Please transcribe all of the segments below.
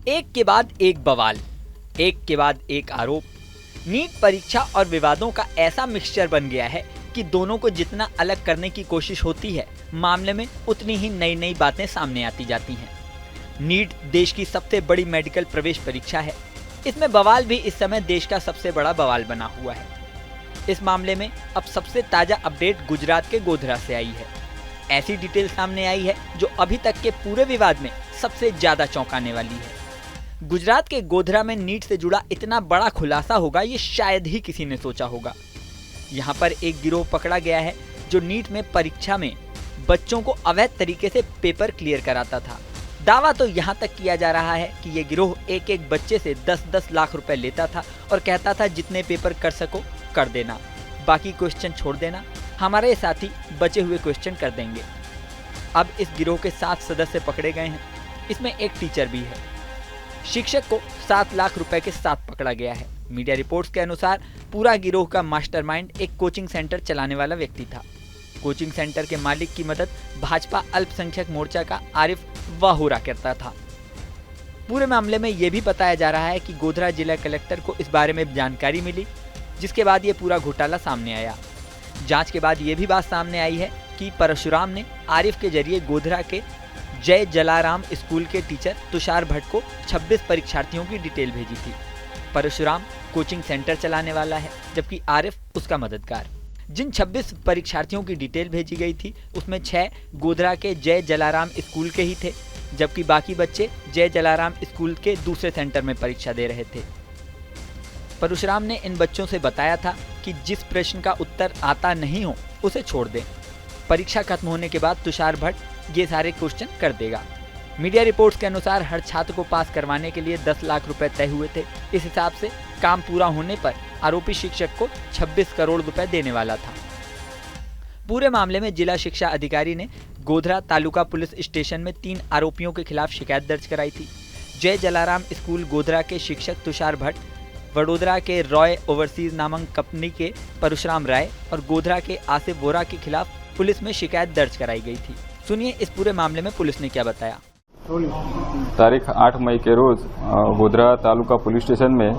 एक के बाद एक बवाल, एक के बाद एक आरोप। नीट परीक्षा और विवादों का ऐसा मिक्सचर बन गया है कि दोनों को जितना अलग करने की कोशिश होती है, मामले में उतनी ही नई नई बातें सामने आती जाती हैं। नीट देश की सबसे बड़ी मेडिकल प्रवेश परीक्षा है। इसमें बवाल भी इस समय देश का सबसे बड़ा बवाल बना हुआ है। इस मामले में अब सबसे ताजा अपडेट गुजरात के गोधरा से आई है। ऐसी डिटेल सामने आई है जो अभी तक के पूरे विवाद में सबसे ज्यादा चौंकाने वाली है। गुजरात के गोधरा में नीट से जुड़ा इतना बड़ा खुलासा होगा, ये शायद ही किसी ने सोचा होगा। यहाँ पर एक गिरोह पकड़ा गया है जो नीट में परीक्षा में बच्चों को अवैध तरीके से पेपर क्लियर कराता था। दावा तो यहाँ तक किया जा रहा है कि ये गिरोह एक एक बच्चे से 10-10 लाख रुपए लेता था और कहता था जितने पेपर कर सको कर देना, बाकी क्वेश्चन छोड़ देना, हमारे साथी बचे हुए क्वेश्चन कर देंगे। अब इस गिरोह के 7 सदस्य पकड़े गए हैं। इसमें एक टीचर भी है। शिक्षक को 7 लाख रुपए के साथ पकड़ा गया है। मीडिया रिपोर्ट्स के अनुसार पूरा गिरोह का मास्टरमाइंड एक कोचिंग सेंटर चलाने वाला व्यक्ति था। कोचिंग सेंटर के मालिक की मदद भाजपा अल्पसंख्यक मोर्चा का आरिफ वाहुरा करता था। पूरे मामले में यह भी बताया जा रहा है कि गोधरा जिला कलेक्टर को इस बारे में जानकारी मिली, जिसके बाद ये पूरा घोटाला सामने आया। जांच के बाद ये भी बात सामने आई है कि परशुराम ने आरिफ के जरिए गोधरा के जय जलाराम स्कूल के टीचर तुषार भट्ट को 26 परीक्षार्थियों की डिटेल भेजी थी। परशुराम कोचिंग सेंटर चलाने वाला है, जबकि आरिफ उसका मददगार। जिन 26 परीक्षार्थियों की डिटेल भेजी गई थी उसमें 6 गोधरा के जय जलाराम स्कूल के ही थे, जबकि बाकी बच्चे जय जलाराम स्कूल के दूसरे सेंटर में परीक्षा दे रहे थे। परशुराम ने इन बच्चों से बताया था कि जिस प्रश्न का उत्तर आता नहीं हो उसे छोड़ दें। परीक्षा खत्म होने के बाद तुषार भट्ट ये सारे क्वेश्चन कर देगा। मीडिया रिपोर्ट्स के अनुसार हर छात्र को पास करवाने के लिए 10 लाख रुपए तय हुए थे। इस हिसाब से काम पूरा होने पर आरोपी शिक्षक को 26 करोड़ रुपए देने वाला था। पूरे मामले में जिला शिक्षा अधिकारी ने गोधरा तालुका पुलिस स्टेशन में 3 आरोपियों के खिलाफ शिकायत दर्ज कराई थी। जय जलाराम स्कूल गोधरा के शिक्षक तुषार भट्ट, वडोदरा के रॉय ओवरसीज नामक कंपनी के परशुराम राय और गोधरा के आसिफ वोरा के खिलाफ पुलिस में शिकायत दर्ज कराई गई थी। सुनिए इस पूरे मामले में पुलिस ने क्या बताया। तारीख 8 मई के रोज गोधरा तालुका पुलिस स्टेशन में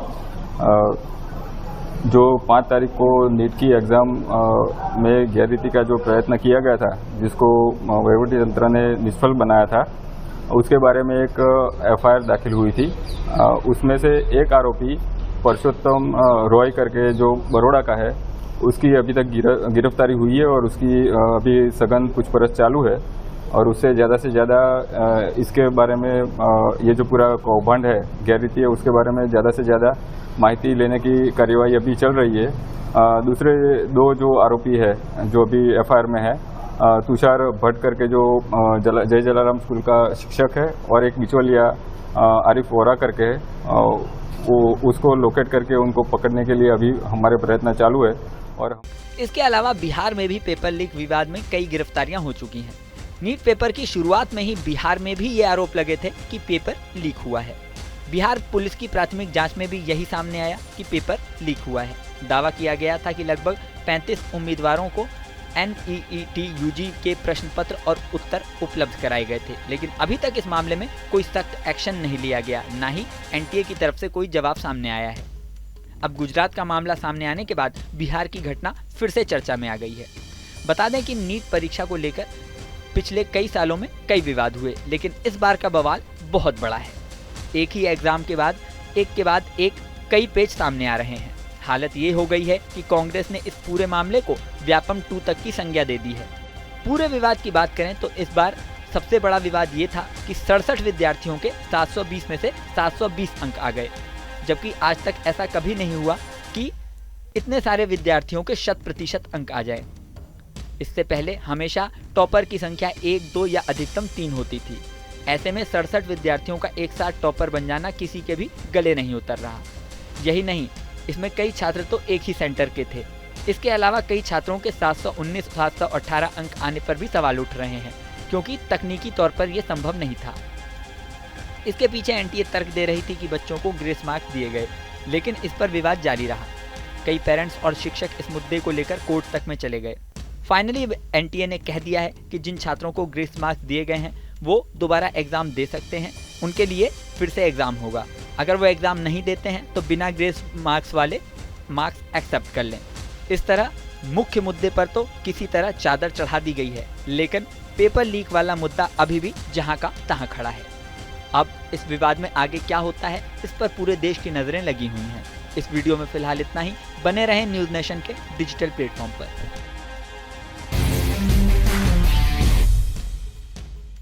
जो 5 तारीख को नीट की एग्जाम में गैररीति का जो प्रयत्न किया गया था, जिसको वहीवटी तंत्र ने निष्फल बनाया था, उसके बारे में एक एफआईआर दाखिल हुई थी। उसमें से एक आरोपी परसोत्तम रॉय करके जो बड़ौदा का है, उसकी अभी तक गिरफ्तारी हुई है और उसकी अभी सघन पूछपरछ चालू है। और उससे ज़्यादा इसके बारे में ये जो पूरा कौभांड है, गैररीति है, उसके बारे में ज़्यादा से ज़्यादा माहिती लेने की कार्यवाही अभी चल रही है। दूसरे 2 जो आरोपी है जो अभी एफआईआर में है, तुषार भट्ट करके जो जय जलाराम स्कूल का शिक्षक है और एक बिचौलिया आरिफ वोरा करके है, वो उसको लोकेट करके उनको पकड़ने के लिए अभी हमारे प्रयत्न चालू है। और इसके अलावा बिहार में भी पेपर लीक विवाद में कई गिरफ्तारियां हो चुकी हैं। नीट पेपर की शुरुआत में ही बिहार में भी ये आरोप लगे थे कि पेपर लीक हुआ है। बिहार पुलिस की प्राथमिक जांच में भी यही सामने आया कि पेपर लीक हुआ है। दावा किया गया था कि लगभग 35 उम्मीदवारों को NEET UG के प्रश्न पत्र और उत्तर उपलब्ध कराए गए थे, लेकिन अभी तक इस मामले में कोई सख्त एक्शन नहीं लिया गया, ना ही NTA की तरफ से कोई जवाब सामने आया है। अब गुजरात का मामला सामने आने के बाद बिहार की घटना फिर से चर्चा में आ गई है। बता दें कि नीट परीक्षा को लेकर पिछले कई सालों में कई विवाद हुए, लेकिन इस बार का बवाल बहुत बड़ा है। एक ही एग्जाम के बाद एक कई पेज सामने आ रहे हैं। हालत ये हो गई है कि कांग्रेस ने इस पूरे मामले को व्यापम 2 तक की संज्ञा दे दी है। पूरे विवाद की बात करें तो इस बार सबसे बड़ा विवाद ये था कि 67 विद्यार्थियों के 720 में से 720 अंक आ गए, जबकि आज तक ऐसा कभी नहीं हुआ कि इतने सारे विद्यार्थियों के 100% अंक आ जाए। इससे पहले हमेशा टॉपर की संख्या 1, 2 या अधिकतम 3 होती थी। ऐसे में 67 विद्यार्थियों का एक साथ टॉपर बन जाना किसी के भी गले नहीं उतर रहा। यही नहीं, इसमें कई छात्र तो एक ही सेंटर के थे। इसके अलावा कई छात्रों के 719, 718 अंक आने पर भी सवाल उठ रहे हैं, क्योंकि तकनीकी तौर पर यह संभव नहीं था। इसके पीछे NTA तर्क दे रही थी कि बच्चों को ग्रेस मार्क्स दिए गए, लेकिन इस पर विवाद जारी रहा। कई पेरेंट्स और शिक्षक इस मुद्दे को लेकर कोर्ट तक में चले गए। फाइनली NTA ने कह दिया है कि जिन छात्रों को ग्रेस मार्क्स दिए गए हैं वो दोबारा एग्जाम दे सकते हैं। उनके लिए फिर से एग्ज़ाम होगा। अगर वो एग्ज़ाम नहीं देते हैं तो बिना ग्रेस मार्क्स वाले मार्क्स एक्सेप्ट कर लें। इस तरह मुख्य मुद्दे पर तो किसी तरह चादर चढ़ा दी गई है, लेकिन पेपर लीक वाला मुद्दा अभी भी जहां का तहां खड़ा है। अब इस विवाद में आगे क्या होता है, इस पर पूरे देश की नज़रें लगी हुई हैं। इस वीडियो में फिलहाल इतना ही। बने रहें न्यूज़ नेशन के डिजिटल प्लेटफॉर्म पर।